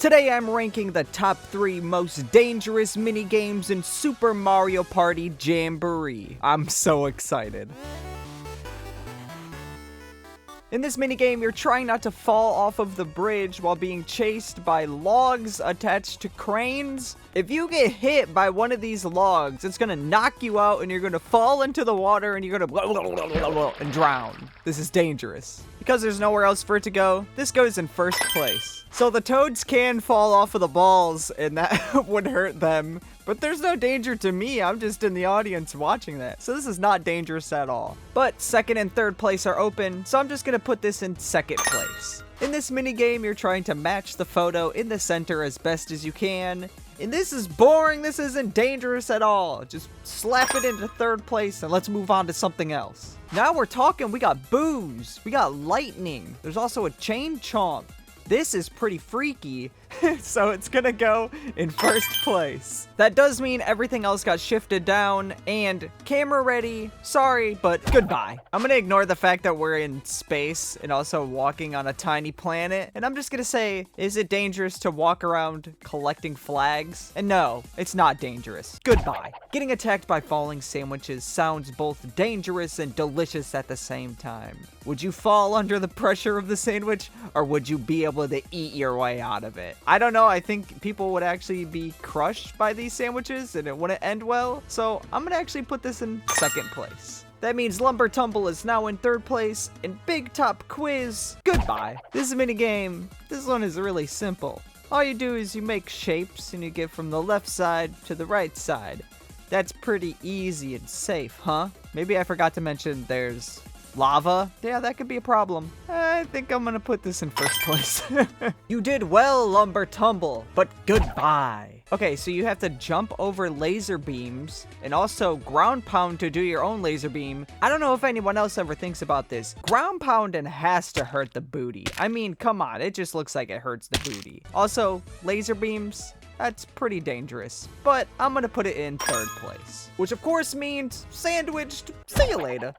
Today I'm ranking the top 3 most dangerous minigames in Super Mario Party Jamboree. I'm so excited. In this minigame, you're trying not to fall off of the bridge while being chased by logs attached to cranes. If you get hit by one of these logs, it's gonna knock you out and you're gonna fall into the water and you're gonna and drown. This is dangerous. Because there's nowhere else for it to go, this goes in first place. So the toads can fall off of the balls and that would hurt them. But there's no danger to me, I'm just in the audience watching that. So this is not dangerous at all. But second and third place are open, so I'm just gonna put this in second place. In this minigame, you're trying to match the photo in the center as best as you can. And this is boring, this isn't dangerous at all. Just slap it into third place and let's move on to something else. Now we're talking, we got booze, we got lightning, there's also a chain chomp. This is pretty freaky, so it's gonna go in first place. That does mean everything else got shifted down, and camera ready, sorry, but goodbye. I'm gonna ignore the fact that we're in space and also walking on a tiny planet, and I'm just gonna say, is it dangerous to walk around collecting flags? And no, it's not dangerous. Goodbye. Getting attacked by falling sandwiches sounds both dangerous and delicious at the same time. Would you fall under the pressure of the sandwich, or would you be able to eat your way out of it? I don't know, I think people would actually be crushed by these sandwiches and it wouldn't end well, so I'm gonna actually put this in second place. That means Lumber Tumble is now in third place, and Big Top Quiz, goodbye. This minigame, this one is really simple. All you do is you make shapes and you get from the left side to the right side. That's pretty easy and safe, huh? Maybe I forgot to mention there's lava? Yeah, that could be a problem. I think I'm gonna put this in first place. You did well, Lumber Tumble, but goodbye. Okay, so you have to jump over laser beams and also ground pound to do your own laser beam. I don't know if anyone else ever thinks about this. Ground pounding has to hurt the booty. I mean, come on, it just looks like it hurts the booty. Also, laser beams, that's pretty dangerous, but I'm gonna put it in third place, which of course means sandwiched. See you later.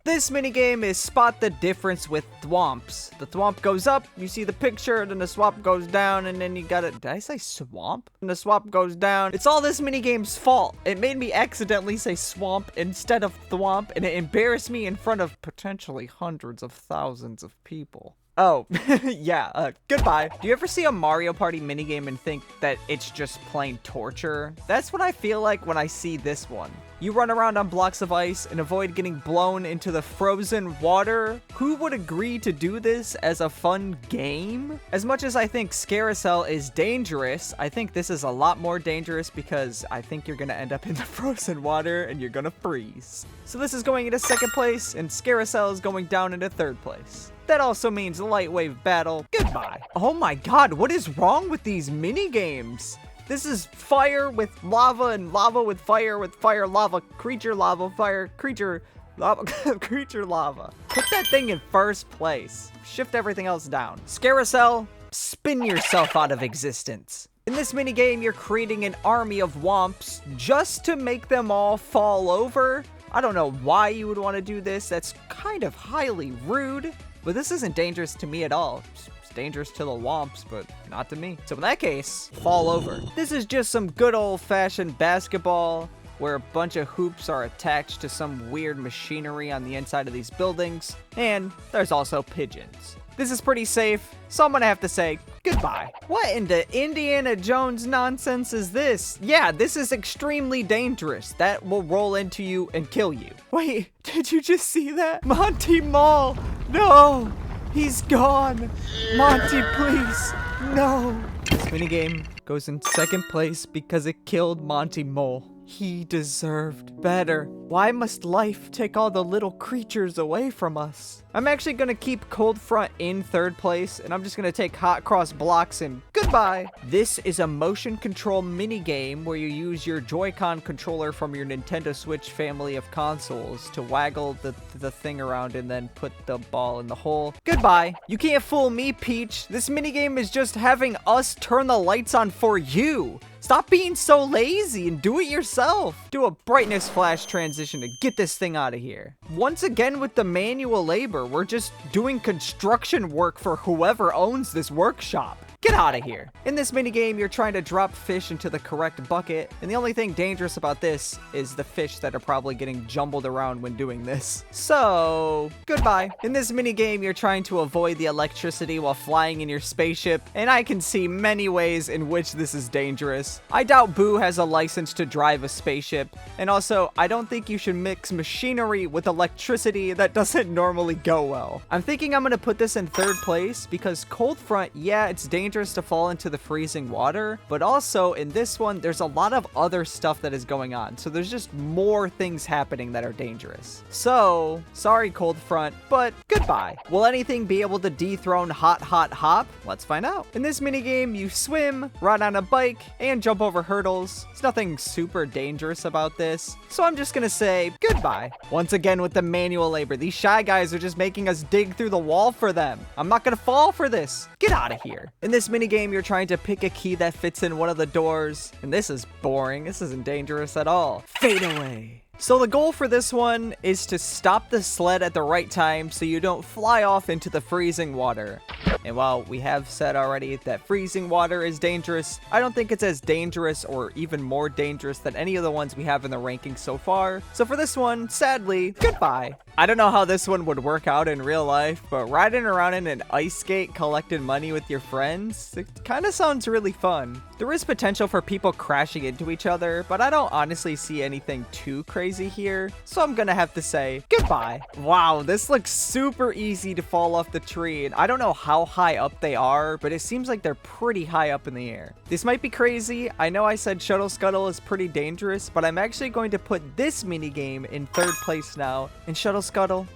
This minigame is spot the difference with thwomps. The thwomp goes up, you see the picture, then the swamp goes down, and then you gotta, did I say swamp? And the swamp goes down. It's all this minigame's fault. It made me accidentally say swamp instead of thwomp, and it embarrassed me in front of potentially hundreds of thousands of people. Oh, yeah, goodbye. Do you ever see a Mario Party minigame and think that it's just plain torture? That's what I feel like when I see this one. You run around on blocks of ice and avoid getting blown into the frozen water. Who would agree to do this as a fun game? As much as I think Scarecell is dangerous, I think this is a lot more dangerous because I think you're gonna end up in the frozen water and you're gonna freeze. So this is going into second place and Scarecell is going down into third place. That also means light wave battle. Goodbye. Oh my god, what is wrong with these minigames? This is fire with lava and lava with fire, lava, creature, lava, fire, creature, lava, creature, lava. Put that thing in first place. Shift everything else down. Scarecell, spin yourself out of existence. In this minigame, you're creating an army of womps just to make them all fall over. I don't know why you would want to do this. That's kind of highly rude. But this isn't dangerous to me at all. It's dangerous to the womps, but not to me. So in that case, fall over. This is just some good old-fashioned basketball where a bunch of hoops are attached to some weird machinery on the inside of these buildings. And there's also pigeons. This is pretty safe, so I'm gonna have to say goodbye. What in the Indiana Jones nonsense is this? Yeah, this is extremely dangerous. That will roll into you and kill you. Wait, did you just see that? Monty Mole! No! He's gone! Monty, please! No! This minigame goes in second place because it killed Monty Mole. He deserved better. Why must life take all the little creatures away from us? I'm actually gonna keep Cold Front in third place, and I'm just gonna take Hot Cross Blocks and goodbye. This is a motion control mini game where you use your Joy-Con controller from your Nintendo Switch family of consoles to waggle the thing around and then put the ball in the hole. Goodbye. You can't fool me, Peach. This mini game is just having us turn the lights on for you. Stop being so lazy and do it yourself. Do a brightness flash transition to get this thing out of here. Once again with the manual labor, we're just doing construction work for whoever owns this workshop. Get out of here. In this minigame, you're trying to drop fish into the correct bucket, and the only thing dangerous about this is the fish that are probably getting jumbled around when doing this. So, goodbye. In this minigame, you're trying to avoid the electricity while flying in your spaceship, and I can see many ways in which this is dangerous. I doubt Boo has a license to drive a spaceship, and also, I don't think you should mix machinery with electricity. That doesn't normally go well. I'm thinking I'm gonna put this in third place because cold front, yeah, it's dangerous to fall into the freezing water, but also in this one, there's a lot of other stuff that is going on, so there's just more things happening that are dangerous. So, sorry cold front, but goodbye. Will anything be able to dethrone Hot Hot Hop? Let's find out. In this minigame, you swim, ride on a bike, and jump over hurdles. There's nothing super dangerous about this, so I'm just gonna say goodbye. Once again with the manual labor, these shy guys are just making us dig through the wall for them. I'm not gonna fall for this. Get out of here. In this minigame, you're trying to pick a key that fits in one of the doors, and this is boring. This isn't dangerous at all. Fade away. So the goal for this one is to stop the sled at the right time so you don't fly off into the freezing water. And while we have said already that freezing water is dangerous, I don't think it's as dangerous or even more dangerous than any of the ones we have in the rankings so far. So for this one, sadly, goodbye. I don't know how this one would work out in real life, but riding around in an ice skate collecting money with your friends, it kind of sounds really fun. There is potential for people crashing into each other, but I don't honestly see anything too crazy here, so I'm gonna have to say goodbye. Wow, this looks super easy to fall off the tree, and I don't know how high up they are, but it seems like they're pretty high up in the air. This might be crazy. I know I said Shuttle Scuttle is pretty dangerous, but I'm actually going to put this minigame in third place now, and Shuttle Scuttle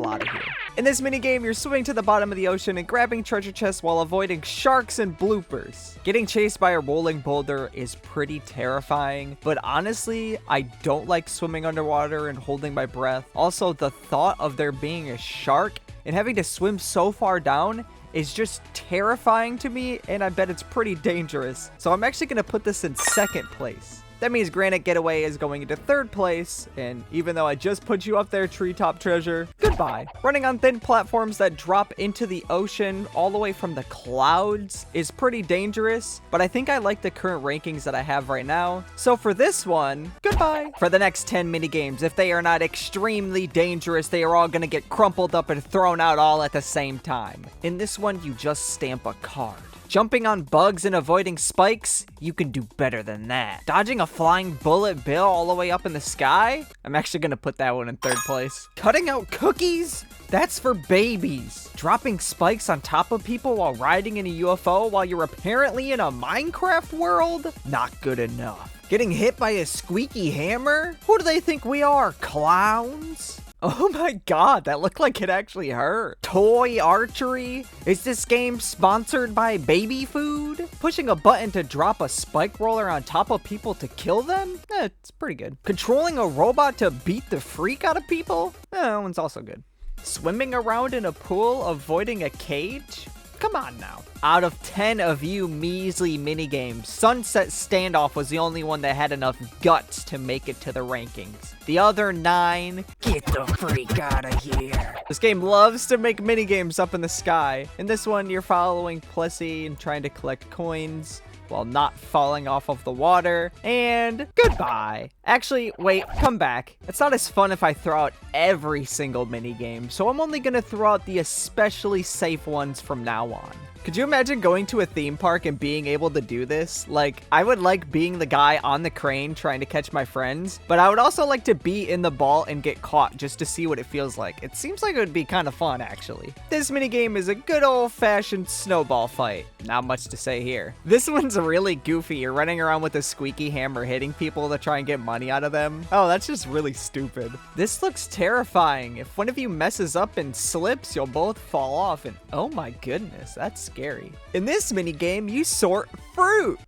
out of here. In this minigame, you're swimming to the bottom of the ocean and grabbing treasure chests while avoiding sharks and bloopers. Getting chased by a rolling boulder is pretty terrifying, but honestly, I don't like swimming underwater and holding my breath. Also, the thought of there being a shark and having to swim so far down is just terrifying to me, and I bet it's pretty dangerous. So I'm actually gonna put this in second place. That means Granite Getaway is going into third place, and even though I just put you up there, Treetop Treasure, goodbye. Running on thin platforms that drop into the ocean all the way from the clouds is pretty dangerous, but I think I like the current rankings that I have right now. So for this one, goodbye. For the next 10 minigames, if they are not extremely dangerous, they are all gonna get crumpled up and thrown out all at the same time. In this one, you just stamp a card. Jumping on bugs and avoiding spikes? You can do better than that. Dodging a flying bullet bill all the way up in the sky? I'm actually gonna put that one in third place. Cutting out cookies? That's for babies. Dropping spikes on top of people while riding in a UFO while you're apparently in a Minecraft world? Not good enough. Getting hit by a squeaky hammer? Who do they think we are, clowns? Oh my god, that looked like it actually hurt. Toy archery? Is this game sponsored by baby food? Pushing a button to drop a spike roller on top of people to kill them? It's pretty good. Controlling a robot to beat the freak out of people? That one's also good. Swimming around in a pool, avoiding a cage? Come on now. Out of 10 of you measly minigames, Sunset Standoff was the only one that had enough guts to make it to the rankings. The other 9, get the freak out of here. This game loves to make minigames up in the sky. In this one, you're following Plessy and trying to collect coins while not falling off of the water, and goodbye. Actually, wait, come back. It's not as fun if I throw out every single minigame, so I'm only gonna throw out the especially safe ones from now on. Could you imagine going to a theme park and being able to do this? Like, I would like being the guy on the crane trying to catch my friends, but I would also like to be in the ball and get caught just to see what it feels like. It seems like it would be kind of fun, actually. This minigame is a good old-fashioned snowball fight. Not much to say here. This one's really goofy. You're running around with a squeaky hammer hitting people to try and get money out of them. Oh, that's just really stupid. This looks terrifying. If one of you messes up and slips, you'll both fall off, and oh my goodness, that's scary. In this minigame, you sort fruit.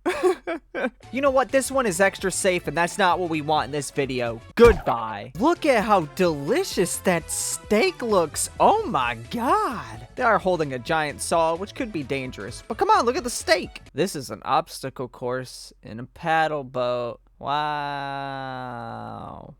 You know what? This one is extra safe, and that's not what we want in this video. Goodbye. Look at how delicious that steak looks. Oh my god. They are holding a giant saw, which could be dangerous. But come on, look at the steak. This is an obstacle course in a paddle boat. Wow.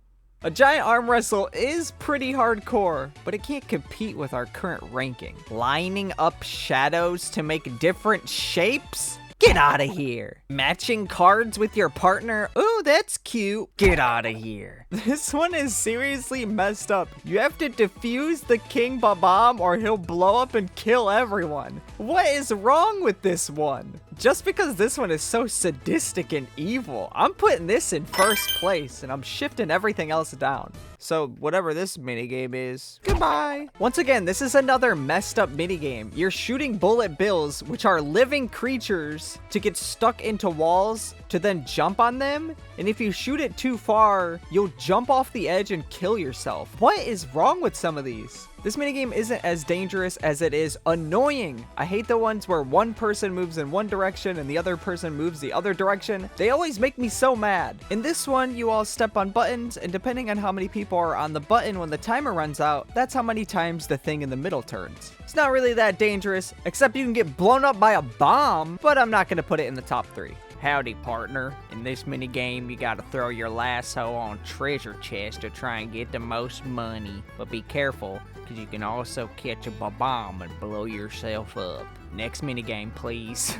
A giant arm wrestle is pretty hardcore, but it can't compete with our current ranking. Lining up shadows to make different shapes? Get out of here. Matching cards with your partner? Ooh, that's cute. Get out of here. This one is seriously messed up. You have to defuse the King Babam or he'll blow up and kill everyone. What is wrong with this one? Just because this one is so sadistic and evil, I'm putting this in first place and I'm shifting everything else down. So whatever this minigame is, goodbye. Once again, this is another messed up minigame. You're shooting bullet bills, which are living creatures, to get stuck into walls to then jump on them. And if you shoot it too far, you'll jump off the edge and kill yourself. What is wrong with some of these? This minigame isn't as dangerous as it is annoying. I hate the ones where one person moves in one direction and the other person moves the other direction. They always make me so mad. In this one, you all step on buttons, and depending on how many people are on the button when the timer runs out, that's how many times the thing in the middle turns. It's not really that dangerous, except you can get blown up by a bomb, but I'm not gonna put it in the top 3. Howdy, partner. In this minigame, you gotta throw your lasso on treasure chest to try and get the most money. But be careful, because you can also catch a bomb and blow yourself up. Next minigame, please.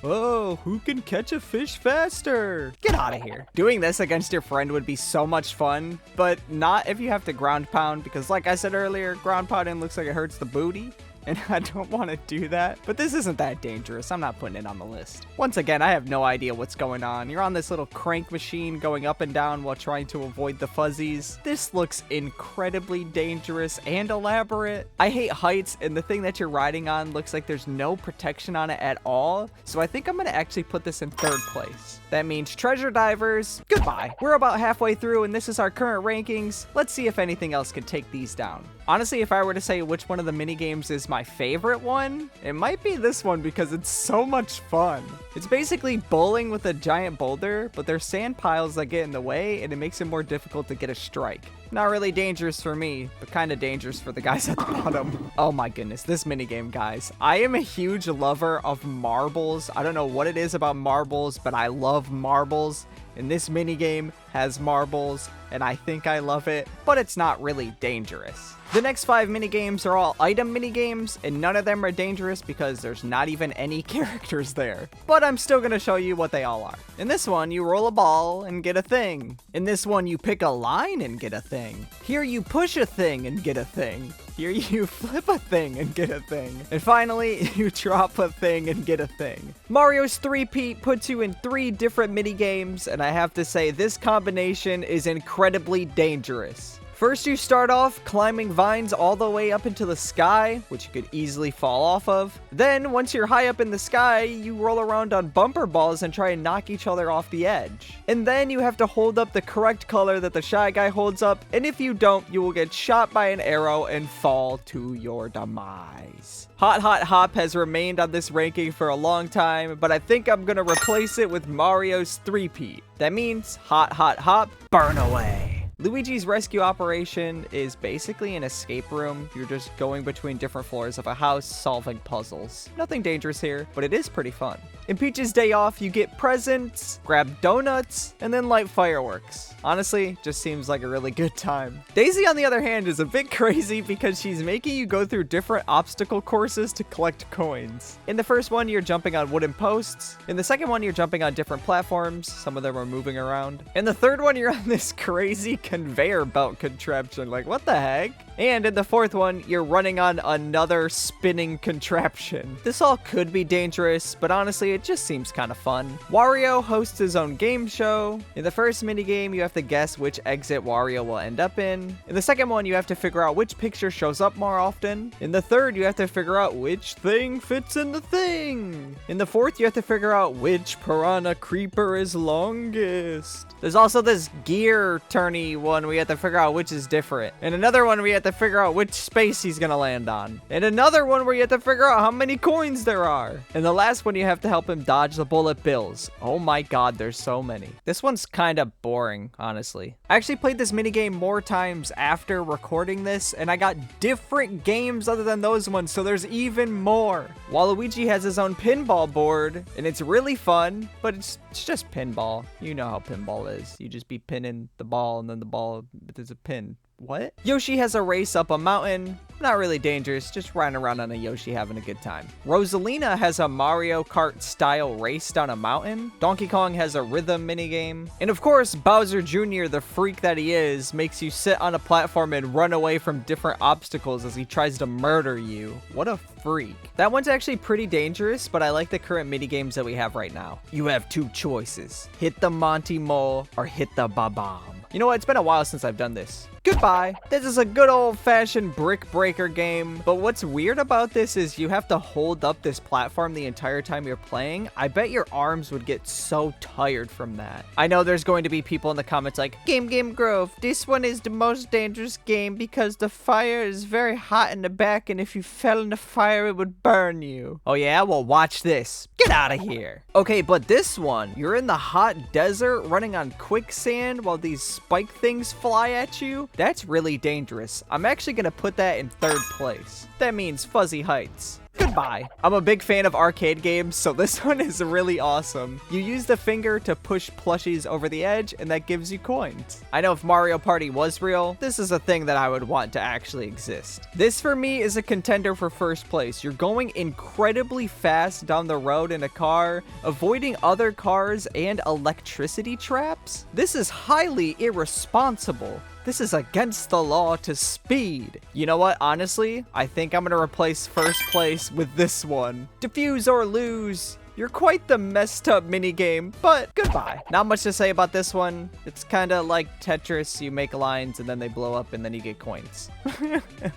Oh, who can catch a fish faster? Get out of here. Doing this against your friend would be so much fun, but not if you have to ground pound, because like I said earlier, ground pounding looks like it hurts the booty. And I don't want to do that. But this isn't that dangerous. I'm not putting it on the list. Once again, I have no idea what's going on. You're on this little crank machine going up and down while trying to avoid the fuzzies. This looks incredibly dangerous and elaborate. I hate heights, and the thing that you're riding on looks like there's no protection on it at all. So I think I'm going to actually put this in 3rd place. That means treasure divers, goodbye. We're about halfway through, and this is our current rankings. Let's see if anything else can take these down. Honestly, if I were to say which one of the minigames is my favorite one, it might be this one because it's so much fun. It's basically bowling with a giant boulder, but there's sand piles that get in the way, and it makes it more difficult to get a strike. Not really dangerous for me, but kind of dangerous for the guys at the bottom. Oh my goodness, this minigame, guys. I am a huge lover of marbles. I don't know what it is about marbles, but I love marbles. And this minigame has marbles, and I think I love it, but it's not really dangerous. The next 5 minigames are all item minigames, and none of them are dangerous because there's not even any characters there. But I'm still gonna show you what they all are. In this one, you roll a ball and get a thing. In this one, you pick a line and get a thing. Here you push a thing and get a thing. Here you flip a thing and get a thing. And finally, you drop a thing and get a thing. Mario's 3-peat puts you in 3 different minigames, and I have to say this combination is incredibly dangerous. First, you start off climbing vines all the way up into the sky, which you could easily fall off of. Then, once you're high up in the sky, you roll around on bumper balls and try and knock each other off the edge. And then you have to hold up the correct color that the Shy Guy holds up, and if you don't, you will get shot by an arrow and fall to your demise. Hot Hot Hop has remained on this ranking for a long time, but I think I'm gonna replace it with Mario's 3-peat. That means Hot Hot Hop, burn away. Luigi's Rescue Operation is basically an escape room. You're just going between different floors of a house, solving puzzles. Nothing dangerous here, but it is pretty fun. In Peach's Day Off, you get presents, grab donuts, and then light fireworks. Honestly, just seems like a really good time. Daisy, on the other hand, is a bit crazy because she's making you go through different obstacle courses to collect coins. In the first one, you're jumping on wooden posts. In the second one, you're jumping on different platforms. Some of them are moving around. In the third one, you're on this crazy conveyor belt contraption. Like, what the heck? And in the fourth one, you're running on another spinning contraption. This all could be dangerous, but honestly, it just seems kind of fun. Wario hosts his own game show. In the first minigame, you have to guess which exit Wario will end up in. In the second one, you have to figure out which picture shows up more often. In the third, you have to figure out which thing fits in the thing. In the fourth, you have to figure out which piranha creeper is longest. There's also this gear turny one where you have to figure out which is different. And another one where you have to to figure out which space he's gonna land on. And another one where you have to figure out how many coins there are. And the last one, you have to help him dodge the bullet bills. Oh my god, there's so many. This one's kind of boring, honestly. I actually played this minigame more times after recording this, and I got different games other than those ones, so there's even more. Waluigi has his own pinball board, and it's really fun, but it's just pinball. You know how pinball is. You just be pinning the ball, and then the ball, there's a pin. What? Yoshi has a race up a mountain. Not really dangerous, just riding around on a Yoshi having a good time. Rosalina has a Mario Kart style race down a mountain. Donkey Kong has a rhythm minigame. And of course, Bowser Jr., the freak that he is, makes you sit on a platform and run away from different obstacles as he tries to murder you. What a freak. That one's actually pretty dangerous, but I like the current minigames that we have right now. You have two choices. Hit the Monty Mole or hit the Ba-Bomb. You know what? It's been a while since I've done this. Goodbye. This is a good old-fashioned brick breaker game, but what's weird about this is you have to hold up this platform the entire time you're playing. I bet your arms would get so tired from that. I know there's going to be people in the comments like, Game Grove, this one is the most dangerous game because the fire is very hot in the back, and if you fell in the fire, it would burn you. Oh yeah? Well, watch this. Get out of here. Okay, but this one, you're in the hot desert running on quicksand while these spike things fly at you. That's really dangerous. I'm actually gonna put that in third place. That means Fuzzy Heights. Goodbye. I'm a big fan of arcade games, so this one is really awesome. You use the finger to push plushies over the edge, and that gives you coins. I know if Mario Party was real, this is a thing that I would want to actually exist. This, for me, is a contender for first place. You're going incredibly fast down the road in a car, avoiding other cars and electricity traps. This is highly irresponsible. This is against the law to speed. You know what? Honestly, I think I'm gonna replace first place with this one. Defuse or lose. You're quite the messed up minigame, but goodbye. Not much to say about this one. It's kind of like Tetris. You make lines and then they blow up and then you get coins.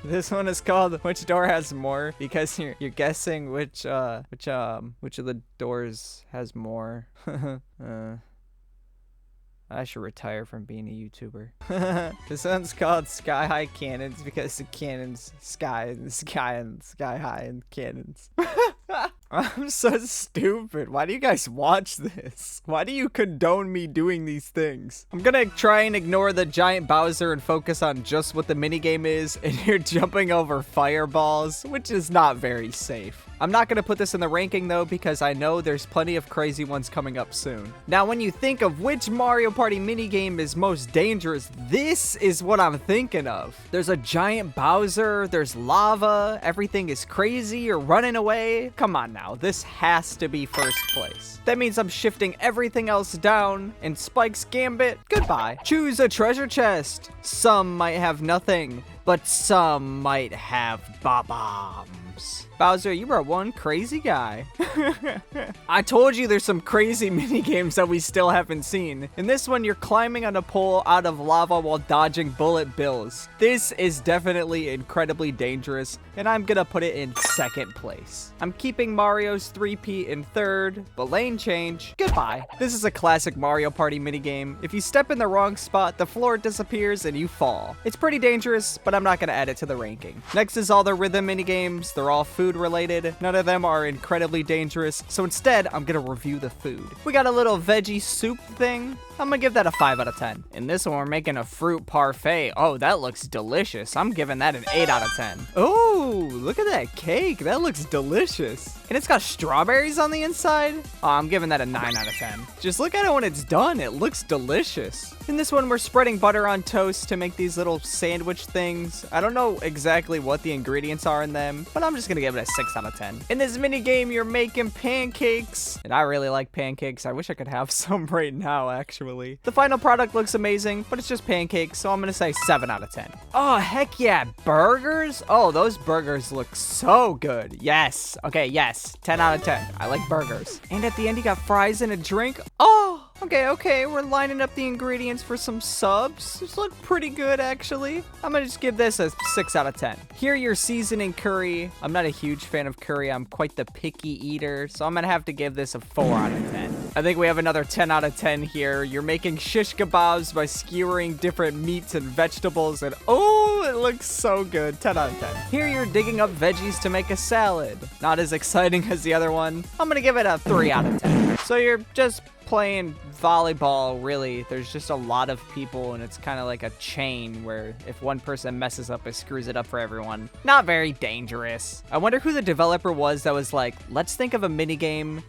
This one is called Which Door Has More, because you're guessing which of the doors has more. I should retire from being a YouTuber. This one's called Sky High Cannons because the cannons sky and sky and sky high and cannons. I'm so stupid. Why do you guys watch this? Why do you condone me doing these things? I'm gonna try and ignore the giant Bowser and focus on just what the minigame is, and you're jumping over fireballs, which is not very safe. I'm not gonna put this in the ranking though, because I know there's plenty of crazy ones coming up soon. Now, when you think of which Mario Party minigame is most dangerous, this is what I'm thinking of. There's a giant Bowser, there's lava, everything is crazy, you're running away. Come on now, this has to be first place. That means I'm shifting everything else down, and Spike's Gambit, goodbye. Choose a treasure chest. Some might have nothing, but some might have bombs. Bowser, you are one crazy guy. I told you there's some crazy minigames that we still haven't seen. In this one, you're climbing on a pole out of lava while dodging bullet bills. This is definitely incredibly dangerous, and I'm gonna put it in second place. I'm keeping Mario's 3P in third, but lane change, goodbye. This is a classic Mario Party minigame. If you step in the wrong spot, the floor disappears and you fall. It's pretty dangerous, but I'm not gonna add it to the ranking. Next is all the rhythm minigames. They're all food related. None of them are incredibly dangerous, so instead, I'm gonna review the food. We got a little veggie soup thing. I'm gonna give that a 5 out of 10. In this one, we're making a fruit parfait. Oh, that looks delicious. I'm giving that an 8 out of 10. Oh, look at that cake. That looks delicious. And it's got strawberries on the inside. Oh, I'm giving that a 9 out of 10. Just look at it when it's done. It looks delicious. In this one, we're spreading butter on toast to make these little sandwich things. I don't know exactly what the ingredients are in them, but I'm just gonna give it a 6 out of 10. In this mini game, you're making pancakes. And I really like pancakes. I wish I could have some right now, actually. The final product looks amazing, but it's just pancakes, so I'm gonna say 7 out of 10. Oh, heck yeah, burgers? Oh, those burgers look so good. Yes. Okay, yes. 10 out of 10. I like burgers. And at the end, you got fries and a drink. Oh, okay. We're lining up the ingredients for some subs. These look pretty good, actually. I'm gonna just give this a 6 out of 10. Here, you're seasoning curry. I'm not a huge fan of curry. I'm quite the picky eater, so I'm gonna have to give this a 4 out of 10. I think we have another 10 out of 10 here. You're making shish kebabs by skewering different meats and vegetables, and oh, it looks so good. 10 out of 10. Here you're digging up veggies to make a salad. Not as exciting as the other one. I'm gonna give it a 3 out of 10. So you're just playing volleyball, really. There's just a lot of people, and it's kind of like a chain where if one person messes up, it screws it up for everyone. Not very dangerous. I wonder who the developer was that was like, let's think of a minigame.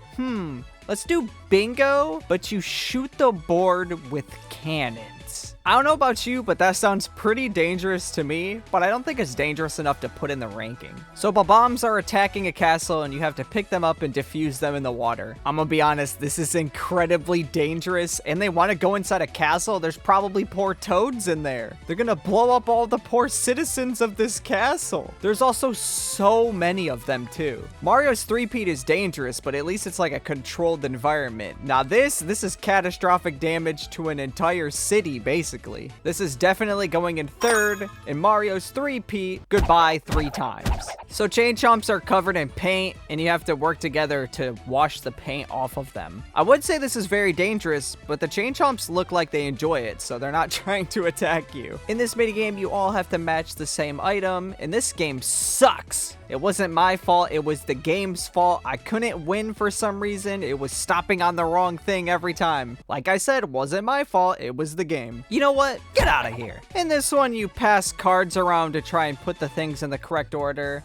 Let's do bingo, but you shoot the board with cannons. I don't know about you, but that sounds pretty dangerous to me, but I don't think it's dangerous enough to put in the ranking. So bombs are attacking a castle and you have to pick them up and defuse them in the water. I'm gonna be honest, this is incredibly dangerous, and they want to go inside a castle. There's probably poor toads in there. They're gonna blow up all the poor citizens of this castle. There's also so many of them too. Mario's three-peat is dangerous, but at least it's like a controlled environment. Now this is catastrophic damage to an entire city, basically. This is definitely going in third, and Mario's three-peat, goodbye 3 times. So chain chomps are covered in paint, and you have to work together to wash the paint off of them. I would say this is very dangerous, but the chain chomps look like they enjoy it, so they're not trying to attack you. In this minigame, you all have to match the same item, and this game sucks. It wasn't my fault, it was the game's fault. I couldn't win for some reason. It was stopping on the wrong thing every time. Like I said, it wasn't my fault, it was the game. You know what? Get out of here. In this one, you pass cards around to try and put the things in the correct order.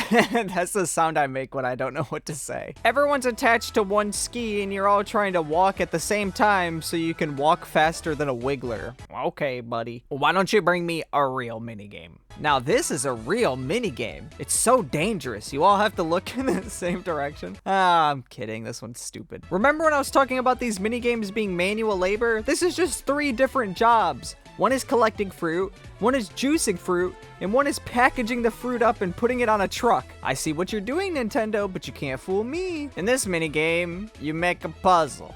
That's the sound I make when I don't know what to say. Everyone's attached to one ski and you're all trying to walk at the same time so you can walk faster than a wiggler. Okay, buddy. Why don't you bring me a real minigame? Now this is a real minigame. It's so dangerous. You all have to look in the same direction. I'm kidding. This one's stupid. Remember when I was talking about these minigames being manual labor? This is just 3 different jobs. One is collecting fruit, one is juicing fruit, and one is packaging the fruit up and putting it on a truck. I see what you're doing, Nintendo, but you can't fool me. In this minigame, you make a puzzle.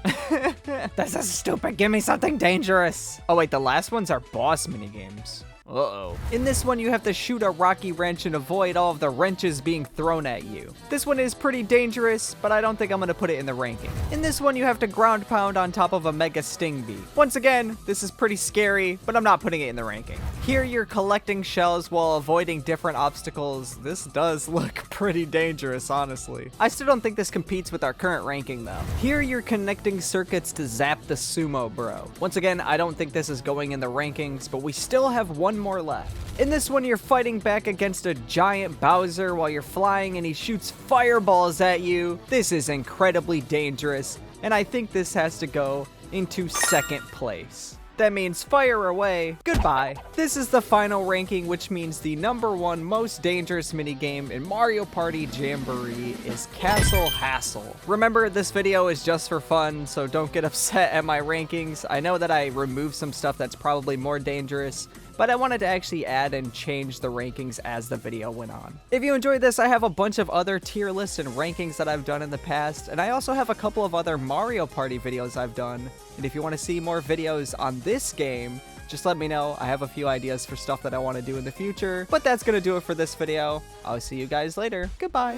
This is stupid. Give me something dangerous. Oh wait, the last ones are boss minigames. Uh-oh. In this one, you have to shoot a rocky wrench and avoid all of the wrenches being thrown at you. This one is pretty dangerous, but I don't think I'm gonna put it in the ranking. In this one, you have to ground pound on top of a mega sting bee. Once again, this is pretty scary, but I'm not putting it in the ranking. Here, you're collecting shells while avoiding different obstacles. This does look pretty dangerous, honestly. I still don't think this competes with our current ranking, though. Here, you're connecting circuits to zap the sumo bro. Once again, I don't think this is going in the rankings, but we still have one more left. In this one, you're fighting back against a giant Bowser while you're flying and he shoots fireballs at you. This is incredibly dangerous, and I think this has to go into second place. That means fire away, goodbye. This is the final ranking, which means the #1 most dangerous minigame in Mario Party Jamboree is Castle Hassle. Remember, this video is just for fun, so don't get upset at my rankings. I know that I removed some stuff that's probably more dangerous, but I wanted to actually add and change the rankings as the video went on. If you enjoyed this, I have a bunch of other tier lists and rankings that I've done in the past, and I also have a couple of other Mario Party videos I've done. And if you want to see more videos on this game, just let me know. I have a few ideas for stuff that I want to do in the future, but that's gonna do it for this video. I'll see you guys later. Goodbye.